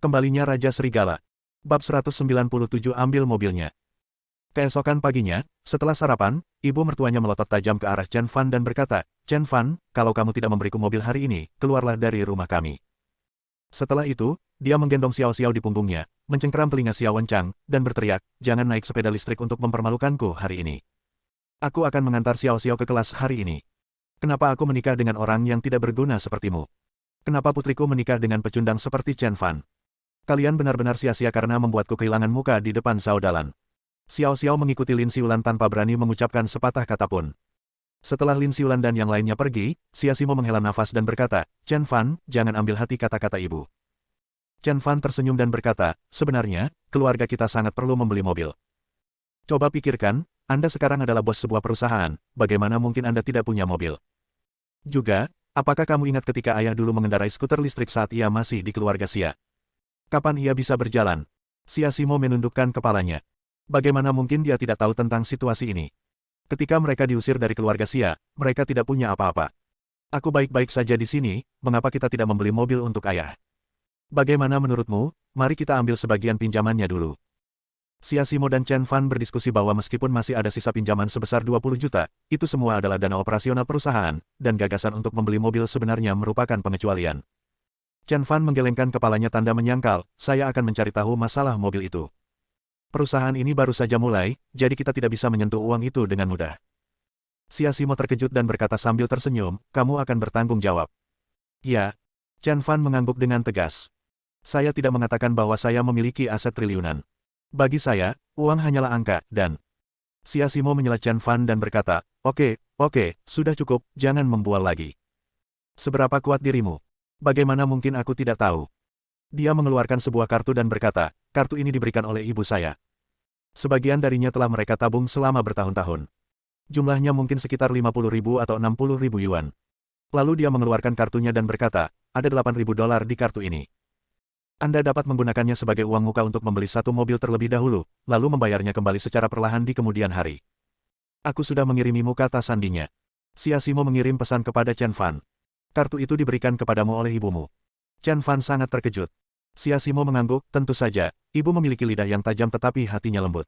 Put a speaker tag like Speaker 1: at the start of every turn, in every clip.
Speaker 1: Kembalinya Raja Serigala. Bab 197 ambil mobilnya. Keesokan paginya, setelah sarapan, ibu mertuanya melotot tajam ke arah Chen Fan dan berkata, "Chen Fan, kalau kamu tidak memberiku mobil hari ini, keluarlah dari rumah kami." Setelah itu, dia menggendong Xiao Xiao di punggungnya, mencengkeram telinga Xiao Wenchang, dan berteriak, "Jangan naik sepeda listrik untuk mempermalukanku hari ini. Aku akan mengantar Xiao Xiao ke kelas hari ini. Kenapa aku menikah dengan orang yang tidak berguna sepertimu? Kenapa putriku menikah dengan pecundang seperti Chen Fan? Kalian benar-benar sia-sia karena membuatku kehilangan muka di depan Zhao Dalan." Xiao Xiao mengikuti Lin Xiulan tanpa berani mengucapkan sepatah kata pun. Setelah Lin Xiulan dan yang lainnya pergi, Xia Simo menghela nafas dan berkata, "Chen Fan, jangan ambil hati kata-kata ibu." Chen Fan tersenyum dan berkata, "Sebenarnya, keluarga kita sangat perlu membeli mobil. Coba pikirkan, Anda sekarang adalah bos sebuah perusahaan, bagaimana mungkin Anda tidak punya mobil? Juga, apakah kamu ingat ketika ayah dulu mengendarai skuter listrik saat ia masih di keluarga Xia? Kapan ia bisa berjalan?" Xia Simo menundukkan kepalanya. Bagaimana mungkin dia tidak tahu tentang situasi ini? Ketika mereka diusir dari keluarga Xia, mereka tidak punya apa-apa. "Aku baik-baik saja di sini, mengapa kita tidak membeli mobil untuk ayah? Bagaimana menurutmu, mari kita ambil sebagian pinjamannya dulu." Xia Simo dan Chen Fan berdiskusi bahwa meskipun masih ada sisa pinjaman sebesar 20 juta, itu semua adalah dana operasional perusahaan, dan gagasan untuk membeli mobil sebenarnya merupakan pengecualian. Chen Fan menggelengkan kepalanya tanda menyangkal, "Saya akan mencari tahu masalah mobil itu. Perusahaan ini baru saja mulai, jadi kita tidak bisa menyentuh uang itu dengan mudah." Xia Simo terkejut dan berkata sambil tersenyum, "Kamu akan bertanggung jawab." "Ya." Chen Fan mengangguk dengan tegas. "Saya tidak mengatakan bahwa saya memiliki aset triliunan. Bagi saya, uang hanyalah angka, dan..." Xia Simo menyela Chen Fan dan berkata, Oke, sudah cukup, jangan membual lagi. Seberapa kuat dirimu? Bagaimana mungkin aku tidak tahu?" Dia mengeluarkan sebuah kartu dan berkata, "Kartu ini diberikan oleh ibu saya. Sebagian darinya telah mereka tabung selama bertahun-tahun. Jumlahnya mungkin sekitar 50.000 atau 60.000 yuan. Lalu dia mengeluarkan kartunya dan berkata, "Ada 8.000 dolar di kartu ini. Anda dapat menggunakannya sebagai uang muka untuk membeli satu mobil terlebih dahulu, lalu membayarnya kembali secara perlahan di kemudian hari. Aku sudah mengirimimu kata sandinya." Xia Simo mengirim pesan kepada Chen Fan. "Kartu itu diberikan kepadamu oleh ibumu." Chen Fan sangat terkejut. Xia Simo mengangguk, "Tentu saja, ibu memiliki lidah yang tajam tetapi hatinya lembut.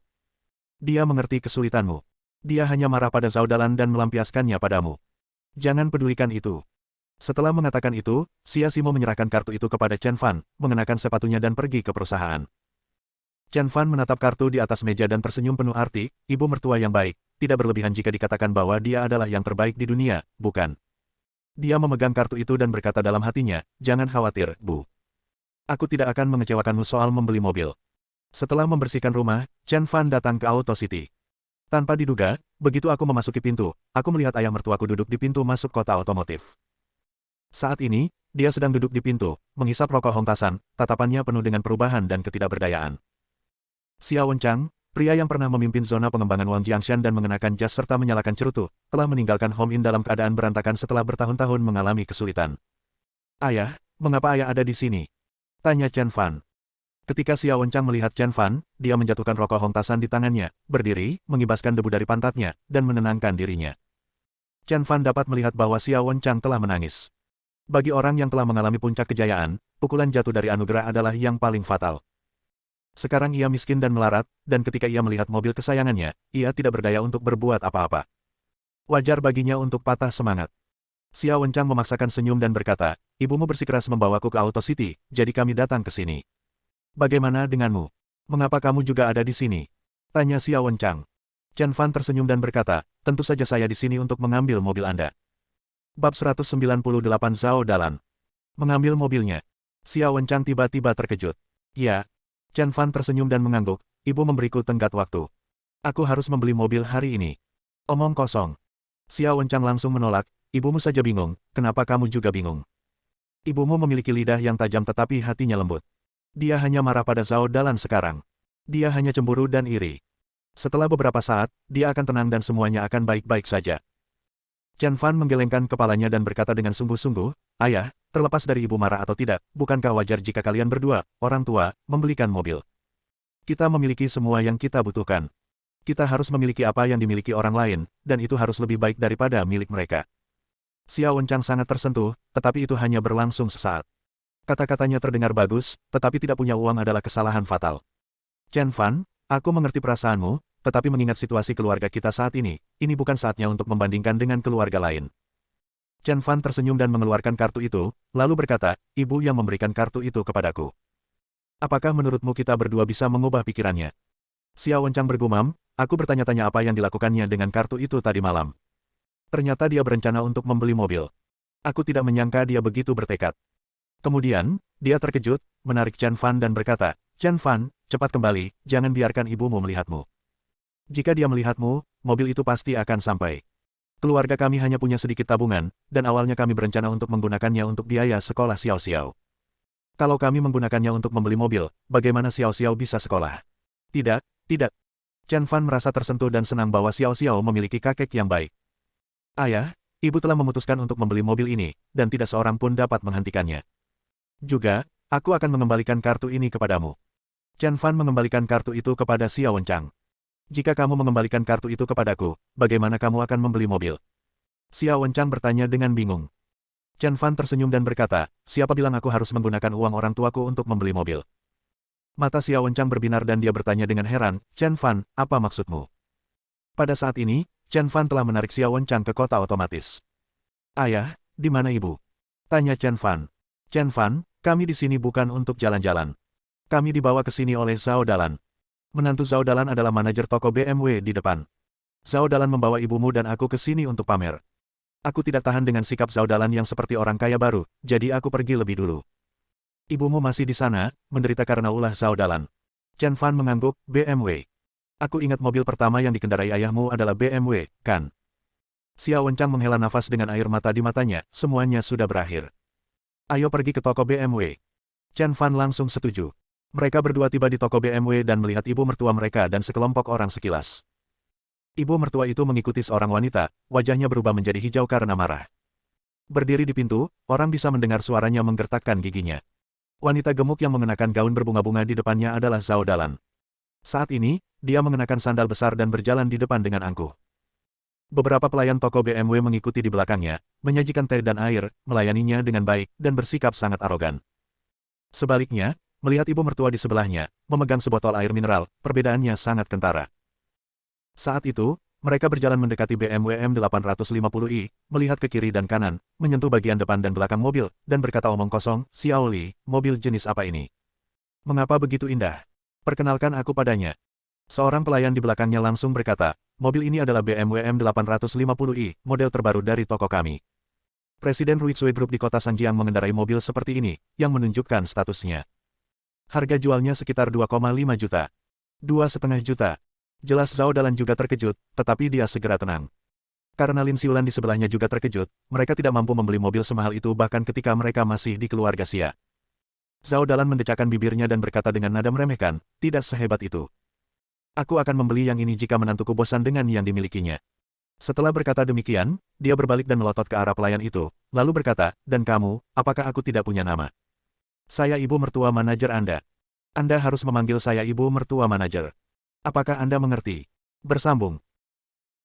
Speaker 1: Dia mengerti kesulitanmu. Dia hanya marah pada Zhao Dalan dan melampiaskannya padamu. Jangan pedulikan itu." Setelah mengatakan itu, Xia Simo menyerahkan kartu itu kepada Chen Fan, mengenakan sepatunya dan pergi ke perusahaan. Chen Fan menatap kartu di atas meja dan tersenyum penuh arti, "Ibu mertua yang baik, tidak berlebihan jika dikatakan bahwa dia adalah yang terbaik di dunia, bukan?" Dia memegang kartu itu dan berkata dalam hatinya, "Jangan khawatir, Bu. Aku tidak akan mengecewakanmu soal membeli mobil." Setelah membersihkan rumah, Chen Fan datang ke Auto City. Tanpa diduga, begitu aku memasuki pintu, aku melihat ayah mertuaku duduk di pintu masuk kota otomotif. Saat ini, dia sedang duduk di pintu, menghisap rokok hongtasan, tatapannya penuh dengan perubahan dan ketidakberdayaan. Xiao Wenchang, pria yang pernah memimpin zona pengembangan Wang Jiangshan dan mengenakan jas serta menyalakan cerutu, telah meninggalkan Home Inn dalam keadaan berantakan setelah bertahun-tahun mengalami kesulitan. "Ayah, mengapa ayah ada di sini?" tanya Chen Fan. Ketika Xiao Wenchang melihat Chen Fan, dia menjatuhkan rokok hongtasan di tangannya, berdiri, mengibaskan debu dari pantatnya, dan menenangkan dirinya. Chen Fan dapat melihat bahwa Xiao Wenchang telah menangis. Bagi orang yang telah mengalami puncak kejayaan, pukulan jatuh dari anugerah adalah yang paling fatal. Sekarang ia miskin dan melarat, dan ketika ia melihat mobil kesayangannya, ia tidak berdaya untuk berbuat apa-apa. Wajar baginya untuk patah semangat. Xiao Wenchang memaksakan senyum dan berkata, "Ibumu bersikeras membawaku ke Auto City, jadi kami datang ke sini. Bagaimana denganmu? Mengapa kamu juga ada di sini?" tanya Xiao Wenchang. Chen Fan tersenyum dan berkata, "Tentu saja saya di sini untuk mengambil mobil Anda." Bab 198 Zhao Dalan. Mengambil mobilnya. Xiao Wenchang tiba-tiba terkejut. "Ya." Chen Fan tersenyum dan mengangguk, "Ibu memberiku tenggat waktu. Aku harus membeli mobil hari ini." "Omong kosong." Xiao Wenchang langsung menolak, "Ibumu saja bingung, kenapa kamu juga bingung? Ibumu memiliki lidah yang tajam tetapi hatinya lembut. Dia hanya marah pada Zhao Dalan sekarang. Dia hanya cemburu dan iri. Setelah beberapa saat, dia akan tenang dan semuanya akan baik-baik saja." Chen Fan menggelengkan kepalanya dan berkata dengan sungguh-sungguh, "Ayah, terlepas dari ibu marah atau tidak, bukankah wajar jika kalian berdua, orang tua, membelikan mobil? Kita memiliki semua yang kita butuhkan. Kita harus memiliki apa yang dimiliki orang lain, dan itu harus lebih baik daripada milik mereka." Xiao Wenchang sangat tersentuh, tetapi itu hanya berlangsung sesaat. Kata-katanya terdengar bagus, tetapi tidak punya uang adalah kesalahan fatal. Chen Fan, aku mengerti perasaanmu, tetapi mengingat situasi keluarga kita saat ini bukan saatnya untuk membandingkan dengan keluarga lain. Chen Fan tersenyum dan mengeluarkan kartu itu, lalu berkata, ibu yang memberikan kartu itu kepadaku. Apakah menurutmu kita berdua bisa mengubah pikirannya? Xiao Wenchang bergumam, aku bertanya-tanya apa yang dilakukannya dengan kartu itu tadi malam. Ternyata dia berencana untuk membeli mobil. Aku tidak menyangka dia begitu bertekad. Kemudian, dia terkejut, menarik Chen Fan dan berkata, Chen Fan, cepat kembali, jangan biarkan ibumu melihatmu. Jika dia melihatmu, mobil itu pasti akan sampai. Keluarga kami hanya punya sedikit tabungan, dan awalnya kami berencana untuk menggunakannya untuk biaya sekolah Xiao Xiao. Kalau kami menggunakannya untuk membeli mobil, bagaimana Xiao Xiao bisa sekolah? Tidak, tidak. Chen Fan merasa tersentuh dan senang bahwa Xiao Xiao memiliki kakek yang baik. Ayah, ibu telah memutuskan untuk membeli mobil ini, dan tidak seorang pun dapat menghentikannya. Juga, aku akan mengembalikan kartu ini kepadamu. Chen Fan mengembalikan kartu itu kepada Xiao Wenchang. Jika kamu mengembalikan kartu itu kepadaku, bagaimana kamu akan membeli mobil? Xiao Wenchang bertanya dengan bingung. Chen Fan tersenyum dan berkata, siapa bilang aku harus menggunakan uang orang tuaku untuk membeli mobil? Mata Xiao Wenchang berbinar dan dia bertanya dengan heran, Chen Fan, apa maksudmu? Pada saat ini, Chen Fan telah menarik Xiao Wenchang ke kota otomatis. Ayah, di mana ibu? Tanya Chen Fan. Chen Fan, kami di sini bukan untuk jalan-jalan. Kami dibawa ke sini oleh Zhao Dalan. Menantu Zhao Dalan adalah manajer toko BMW di depan. Zhao Dalan membawa ibumu dan aku ke sini untuk pamer. Aku tidak tahan dengan sikap Zhao Dalan yang seperti orang kaya baru, jadi aku pergi lebih dulu. Ibumu masih di sana, menderita karena ulah Zhao Dalan. Chen Fan mengangguk, BMW. Aku ingat mobil pertama yang dikendarai ayahmu adalah BMW, kan? Xiao Wenchang menghela nafas dengan air mata di matanya, semuanya sudah berakhir. Ayo pergi ke toko BMW. Chen Fan langsung setuju. Mereka berdua tiba di toko BMW dan melihat ibu mertua mereka dan sekelompok orang sekilas. Ibu mertua itu mengikuti seorang wanita, wajahnya berubah menjadi hijau karena marah. Berdiri di pintu, orang bisa mendengar suaranya menggertakkan giginya. Wanita gemuk yang mengenakan gaun berbunga-bunga di depannya adalah Zhao Dalan. Saat ini, dia mengenakan sandal besar dan berjalan di depan dengan angkuh. Beberapa pelayan toko BMW mengikuti di belakangnya, menyajikan teh dan air, melayaninya dengan baik, dan bersikap sangat arogan. Sebaliknya, melihat ibu mertua di sebelahnya, memegang sebotol air mineral, perbedaannya sangat kentara. Saat itu, mereka berjalan mendekati BMW M850i, melihat ke kiri dan kanan, menyentuh bagian depan dan belakang mobil, dan berkata omong kosong, Xiao Li, mobil jenis apa ini? Mengapa begitu indah? Perkenalkan aku padanya. Seorang pelayan di belakangnya langsung berkata, mobil ini adalah BMW M850i, model terbaru dari toko kami. Presiden Ruitsui Group di kota Sanjiang mengendarai mobil seperti ini, yang menunjukkan statusnya. Harga jualnya sekitar 2,5 juta. 2,5 juta. Jelas Zhao Dalan juga terkejut, tetapi dia segera tenang. Karena Lin Xiulan di sebelahnya juga terkejut, mereka tidak mampu membeli mobil semahal itu bahkan ketika mereka masih di keluarga Xia. Zhao Dalan mendecakkan bibirnya dan berkata dengan nada meremehkan, tidak sehebat itu. Aku akan membeli yang ini jika menantuku bosan dengan yang dimilikinya. Setelah berkata demikian, dia berbalik dan melotot ke arah pelayan itu, lalu berkata, dan kamu, apakah aku tidak punya nama? Saya ibu mertua manajer Anda. Anda harus memanggil saya ibu mertua manajer. Apakah Anda mengerti? Bersambung.